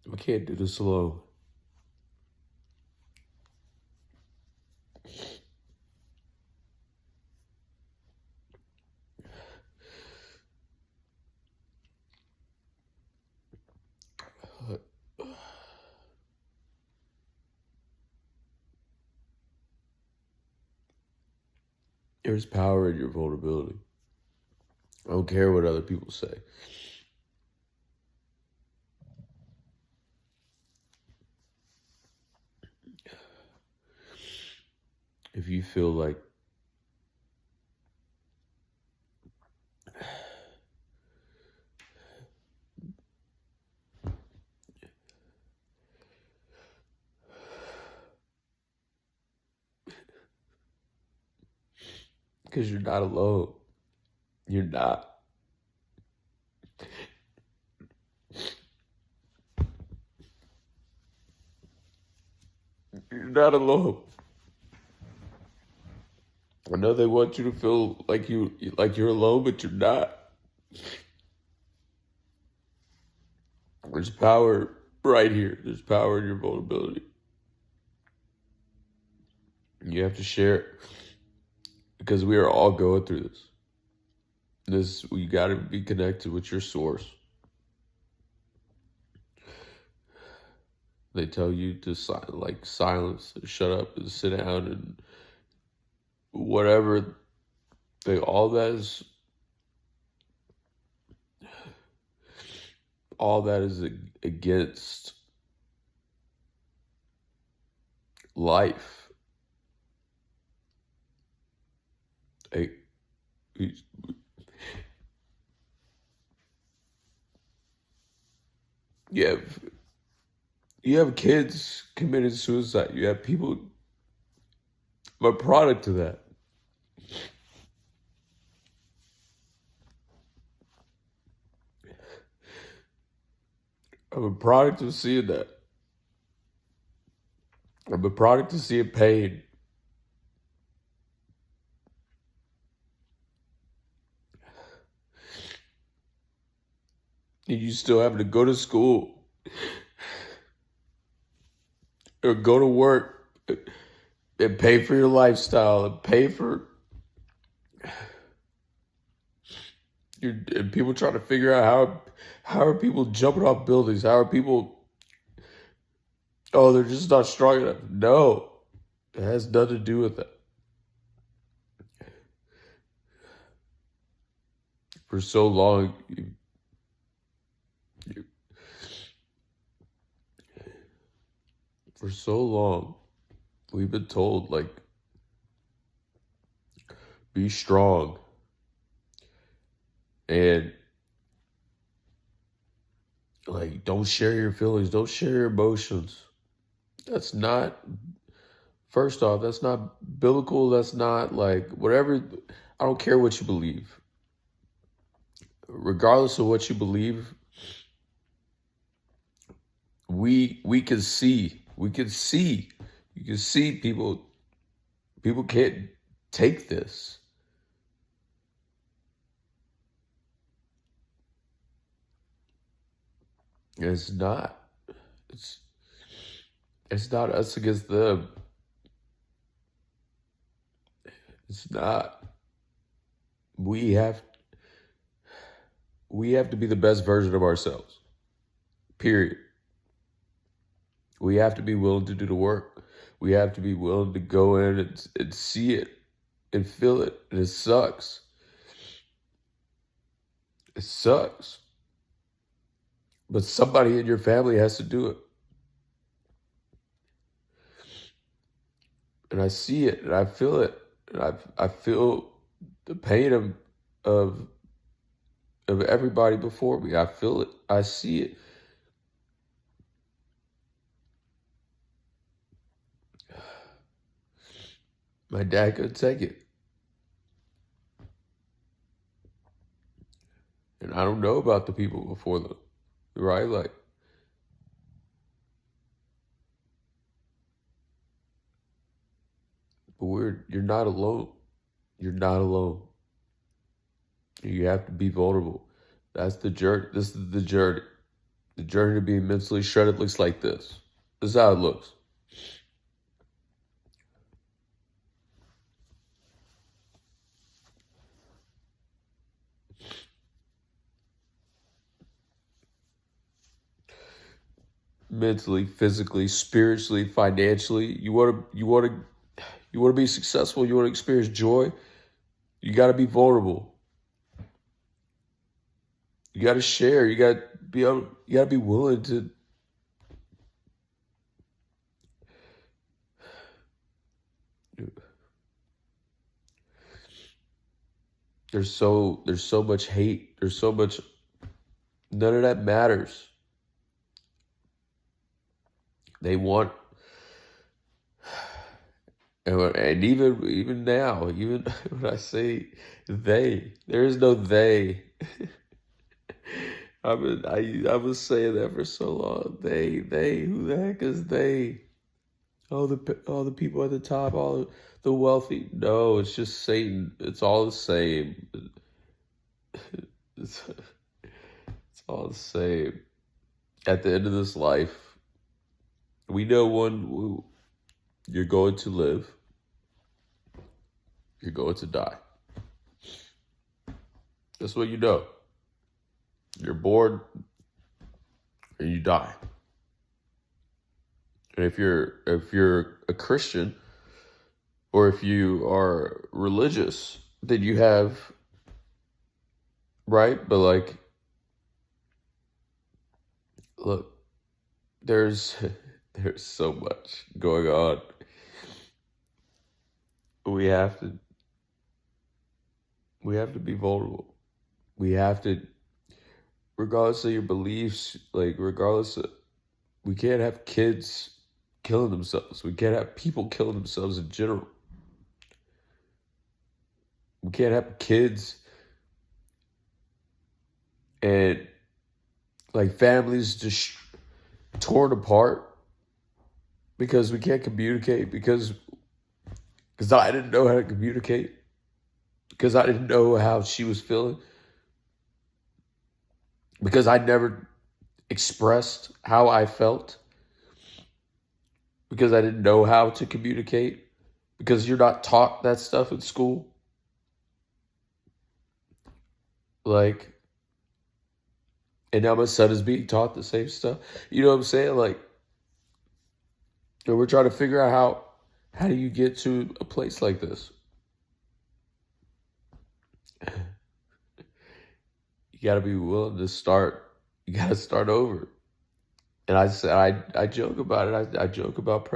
We can't do this alone. There's power in your vulnerability. I don't care what other people say. If you feel like because you're not alone. You're not. You're not alone. I know they want you to feel like you're alone, but you're not. There's power right here. There's power in your vulnerability. You have to share it because we are all going through this. You got to be connected with your source. They tell you to silence, shut up, and sit down, and whatever. All that is against life. You have kids committing suicide. You have people. I'm a product of that. I'm a product of seeing that. I'm a product of seeing pain. And you still having to go to school or go to work and pay for your lifestyle and pay for and people trying to figure out how are people jumping off buildings? How are people? Oh, they're just not strong enough. No, it has nothing to do with that. For so long, for so long, we've been told be strong and don't share your feelings, don't share your emotions. That's not. First off, that's not biblical. That's not whatever. I don't care what you believe. Regardless of what you believe, we can see. We can see. You can see people can't take this. It's not. It's not us against them. It's not. We have to be the best version of ourselves. Period. We have to be willing to do the work. We have to be willing to go in and see it and feel it. And it sucks. It sucks. But somebody in your family has to do it. And I see it and I feel it. And I feel the pain of everybody before me. I feel it. I see it. My dad couldn't take it. And I don't know about the people before them, right? But you're not alone. You're not alone. You have to be vulnerable. That's the journey. This is the journey. The journey to being mentally shredded looks like this. This is how it looks. Mentally, physically, spiritually, financially. You want to be successful. You want to experience joy. You got to be vulnerable. You got to share. You got to be able. You got to be willing to. There's so much hate. There's so much. None of that matters. They want, and even now, even when I say they, there is no they. I was saying that for so long. They, who the heck is they? All the people at the top, all the wealthy. No, it's just Satan. It's all the same. It's, it's all the same. At the end of this life, we know you're going to live. You're going to die. That's what you know. You're born and you die. And if you're a Christian or if you are religious, then you have, right? But like, look, there's there's so much going on. We have to be vulnerable. We have to, regardless of your beliefs, like regardless of, we can't have kids killing themselves. We can't have people killing themselves in general. We can't have kids and like families just torn apart because we can't communicate, because I didn't know how to communicate, because I didn't know how she was feeling, because I never expressed how I felt, because I didn't know how to communicate, because you're not taught that stuff in school. Like, and now my son is being taught the same stuff. You know what I'm saying? Like, and we're trying to figure out how do you get to a place like this? You got to be willing to start. You got to start over. And I said, I joke about it. I joke about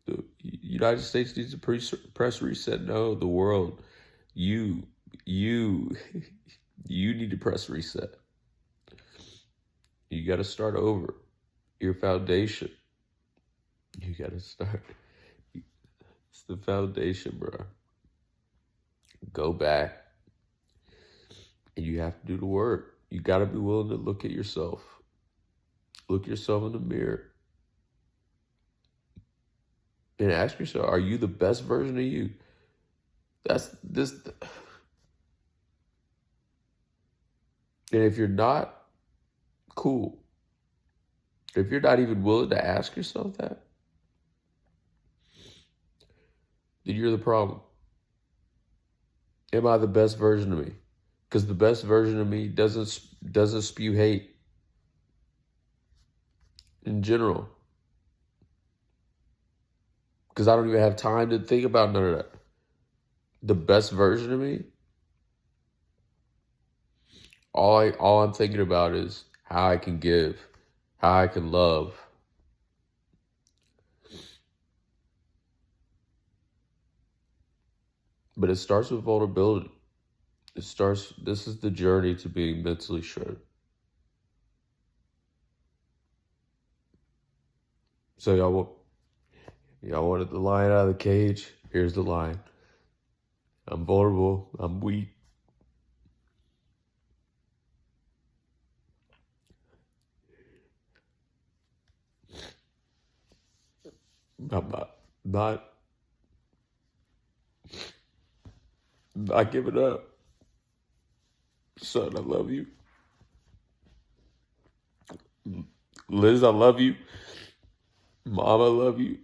the United States needs a press reset. No, the world, you, you, you need to press reset. You got to start over. Your foundation. You got to start. It's the foundation, bro. Go back. And you have to do the work. You got to be willing to look at yourself. Look yourself in the mirror. And ask yourself, are you the best version of you? That's this. And if you're not, cool. If you're not even willing to ask yourself that, then you're the problem. Am I the best version of me? Because the best version of me doesn't spew hate in general. Because I don't even have time to think about none of that. The best version of me, all I'm thinking about is how I can give, how I can love. But it starts with vulnerability. This is the journey to being mentally shredded. So y'all wanted the lion out of the cage? Here's the lion. I'm vulnerable. I'm weak. I'm not giving up. Son, I love you. Liz, I love you. Mom, I love you.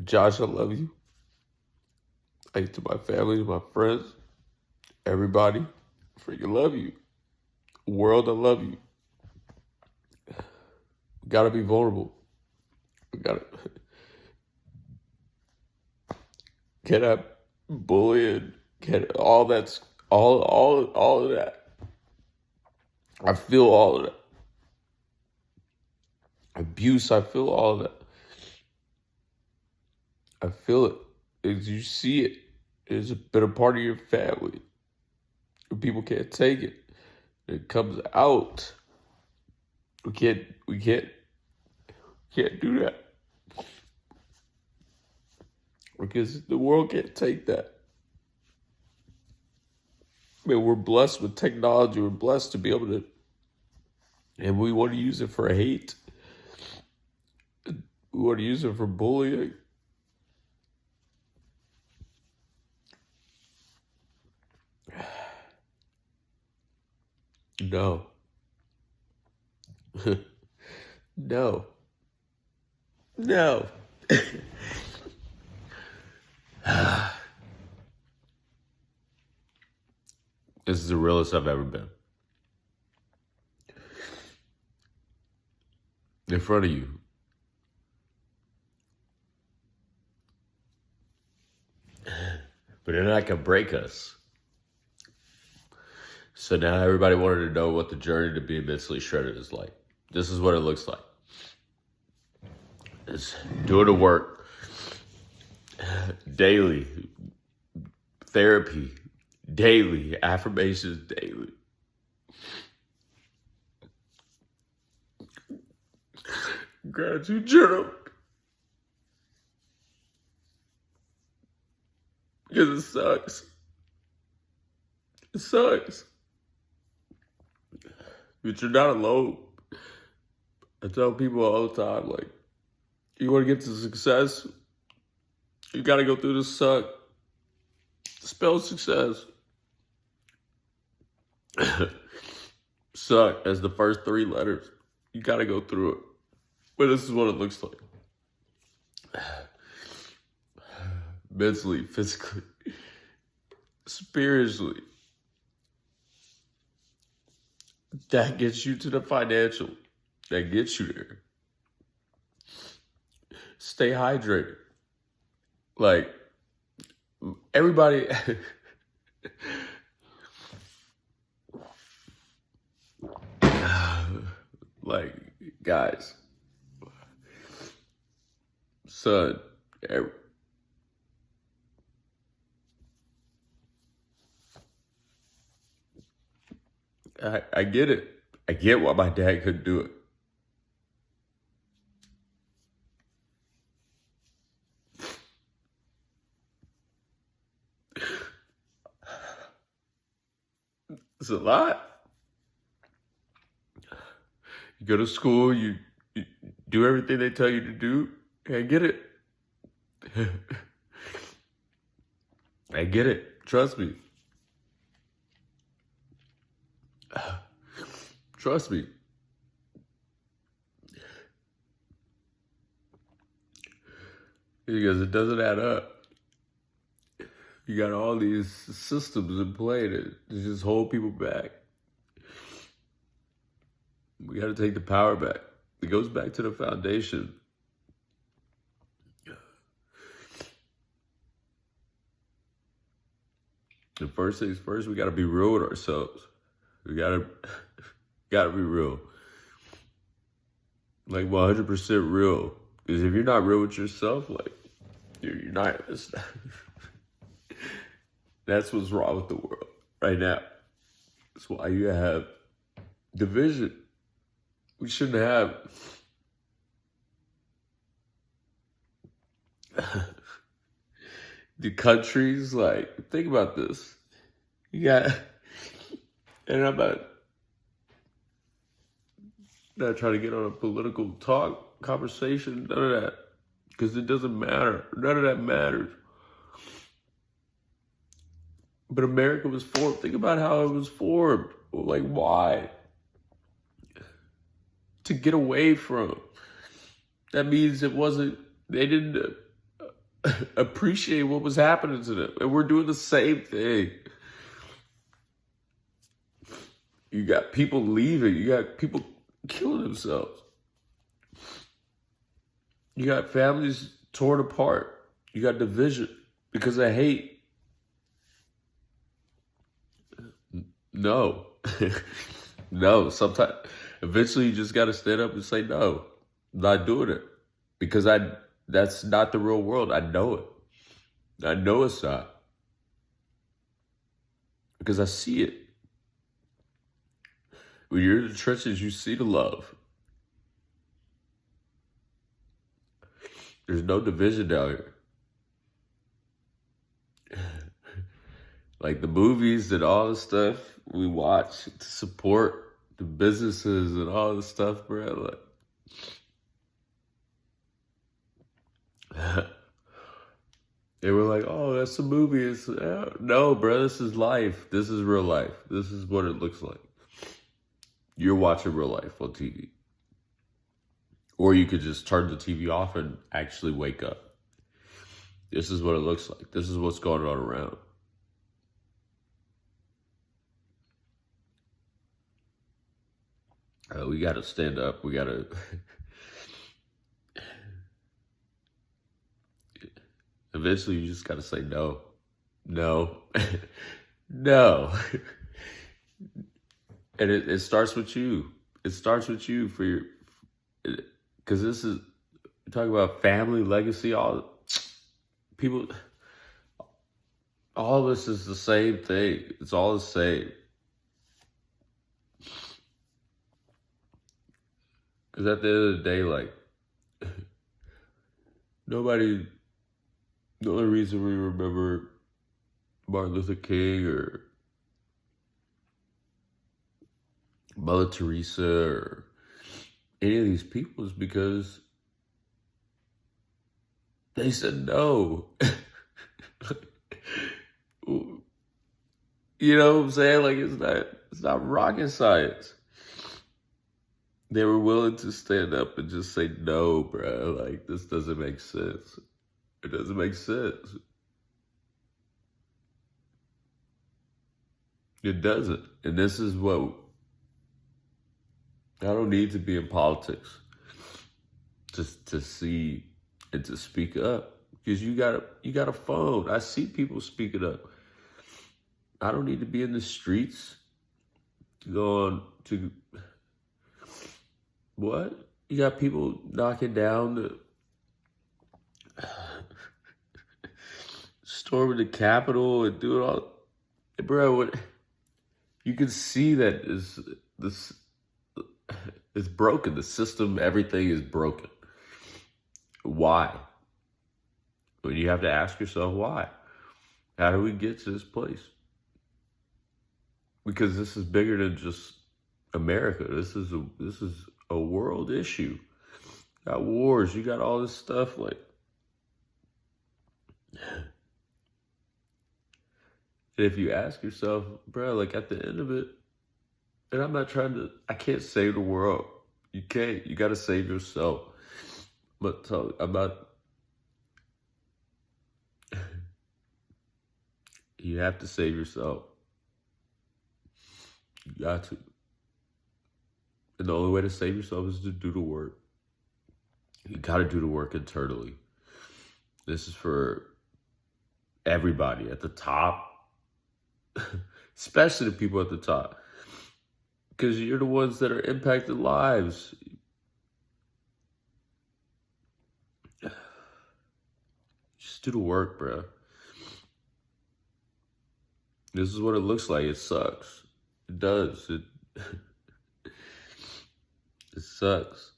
Josh, I love you. To my family, to my friends, everybody, freaking love you. World, I love you. We gotta be vulnerable. We gotta get up, bullying, get all that's all of that. I feel all of that. Abuse, I feel all of that. I feel it. As you see it, it's been a part of your family. People can't take it. It comes out. We can't do that. Because the world can't take that. I mean, we're blessed with technology. We're blessed to be able to, and we want to use it for hate. We want to use it for bullying. No. No. No. This is the realest I've ever been. In front of you. But they're not going to break us. So now everybody wanted to know what the journey to being mentally shredded is like. This is what it looks like. It's doing the work daily, therapy daily, affirmations daily. Gratitude journal. Because it sucks. It sucks. But you're not alone. I tell people all the time, like, you want to get to success, you got to go through the suck. Spell success. Suck as the first 3 letters. You got to go through it. But this is what it looks like. Mentally, physically, spiritually. That gets you to the financial. That gets you there. Stay hydrated. Like, everybody... like, guys. Son, I get it. I get why my dad couldn't do it. It's a lot. You go to school, you do everything they tell you to do. I get it. I get it. Trust me. Trust me. Because it doesn't add up. You got all these systems in play that just hold people back. We got to take the power back. It goes back to the foundation. The first things first, we got to be real with ourselves. We got to be real. Like 100% real. Because if you're not real with yourself, like, you're not. That's what's wrong with the world right now. That's why you have division. We shouldn't have. The countries, like, think about this. You got, and I'm not trying to get on a political conversation, none of that. Because it doesn't matter. None of that matters. But America was formed. Think about how it was formed. Like, why? to get away from. That means they didn't appreciate what was happening to them. And we're doing the same thing. You got people leaving. You got people killing themselves. You got families torn apart. You got division because of hate. No. No. Sometimes, eventually you just got to stand up and say, no, I'm not doing it. Because that's not the real world. I know it. I know it's not. Because I see it. When you're in the trenches, you see the love. There's no division down here. Like the movies and all the stuff we watch to support the businesses and all the stuff, bro. Like, they were like, oh, that's a movie. No, bro, this is life. This is real life. This is what it looks like. You're watching real life on TV. Or you could just turn the TV off and actually wake up. This is what it looks like. This is what's going on around. We got to stand up. We got to... Eventually, you just got to say no. No. No. And it starts with you. It starts with you for your... Because this is... We're talking about family, legacy, all... People... All of this is the same thing. It's all the same. Because at the end of the day, like... Nobody... The only reason we remember Martin Luther King or Mother Teresa or any of these people is because they said no. You know what I'm saying? Like it's not rocket science. They were willing to stand up and just say no, bro. Like this doesn't make sense. It doesn't make sense. It doesn't. And this is what... I don't need to be in politics just to see and to speak up. Because you got a phone. I see people speaking up. I don't need to be in the streets to go on to... What? You got people knocking down the... storming the Capitol and doing all... Bro, what... You can see that this is broken. The system, everything is broken. Why? Well, you have to ask yourself why. How do we get to this place? Because this is bigger than just America. This is a world issue. You got wars. You got all this stuff like... And if you ask yourself, bro, like at the end of it, and I can't save the world. You can't. You got to save yourself. But you have to save yourself. You got to. And the only way to save yourself is to do the work. You got to do the work internally. This is for everybody at the top. Especially the people at the top, because you're the ones that are impacting lives. Just do the work, bro. This is what it looks like. It sucks. It does. It sucks.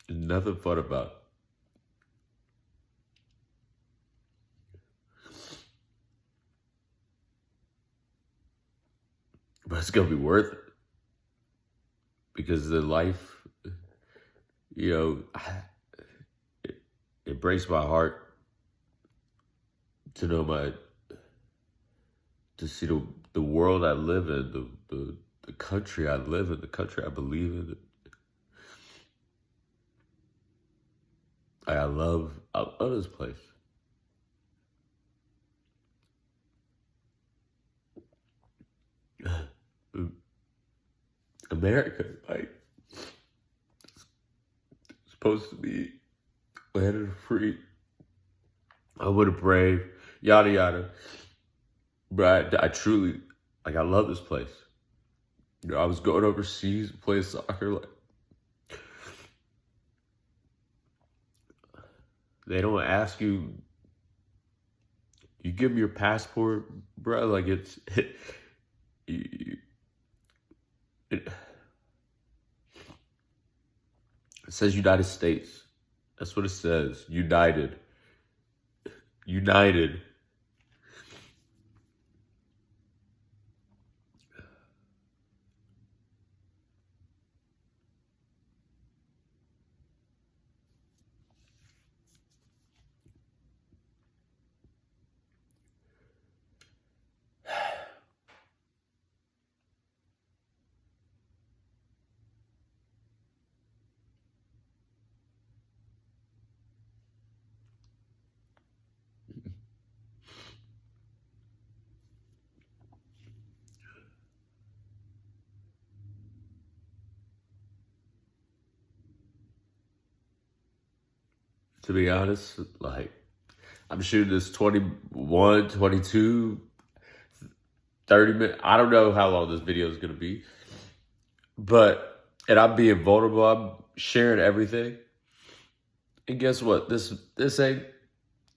There's nothing fun about it. But it's going to be worth it. Because the life, it breaks my heart to know to see the world I live in, the the country I live in, the country I believe in. I love this place. America, like, supposed to be land of the free. I would have brave, yada yada. But I truly, like, I love this place. You know, I was going overseas playing soccer. Like, they don't ask you. You give them your passport, bro. Like it says United States. That's what it says. United. United. To be honest, like, I'm shooting this 21, 22, 30 minutes. I don't know how long this video is going to be. And I'm being vulnerable. I'm sharing everything. And guess what? This ain't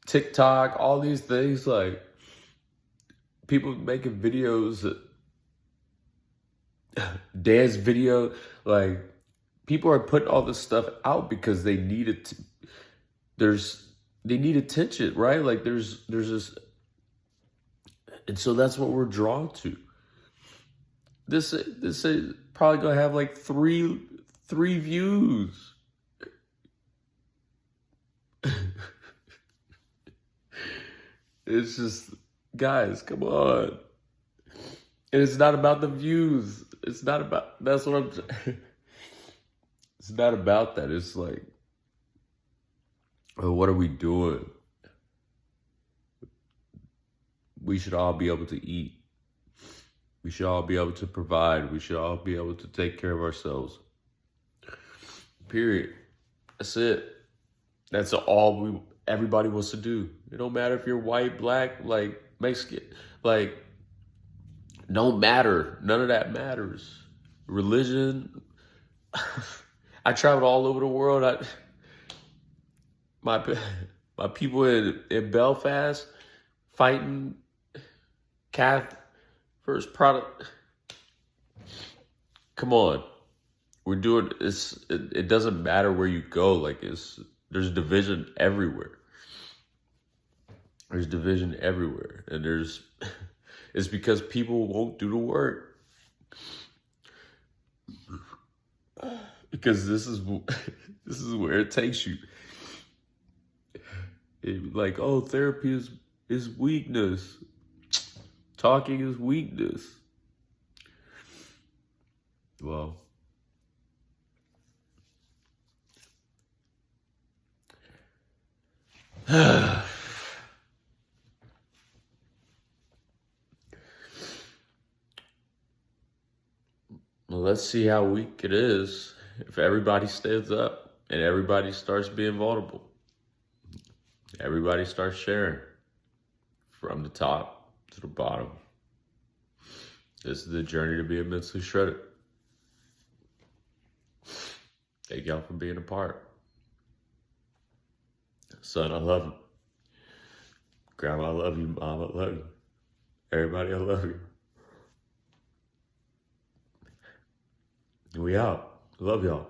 TikTok, all these things. Like, people making videos, dance video. Like, people are putting all this stuff out because they need it. They need attention, right? Like, there's this, and so that's what we're drawn to. This is probably gonna have like three views. It's just, guys, come on. And it's not about the views. It's not about, that's what I'm, it's not about that. It's like, oh, what are we doing? We should all be able to eat. We should all be able to provide. We should all be able to take care of ourselves. Period. That's it. That's all everybody wants to do. It don't matter if you're white, black, like Mexican, like, don't matter. None of that matters. Religion. I traveled all over the world. My people in Belfast fighting Catholic first product. Come on. We're doing this. It doesn't matter where you go. Like, there's division everywhere. There's division everywhere. And it's because people won't do the work. Because this is where it takes you. Like, oh, therapy is weakness. Talking is weakness. Well, well, let's see how weak it is if everybody stands up and everybody starts being vulnerable. Everybody starts sharing from the top to the bottom. This is the journey to be immensely shredded. Thank y'all for being a part. Son, I love you. Grandma, I love you. Mom, I love you. Everybody, I love you. We out. Love y'all.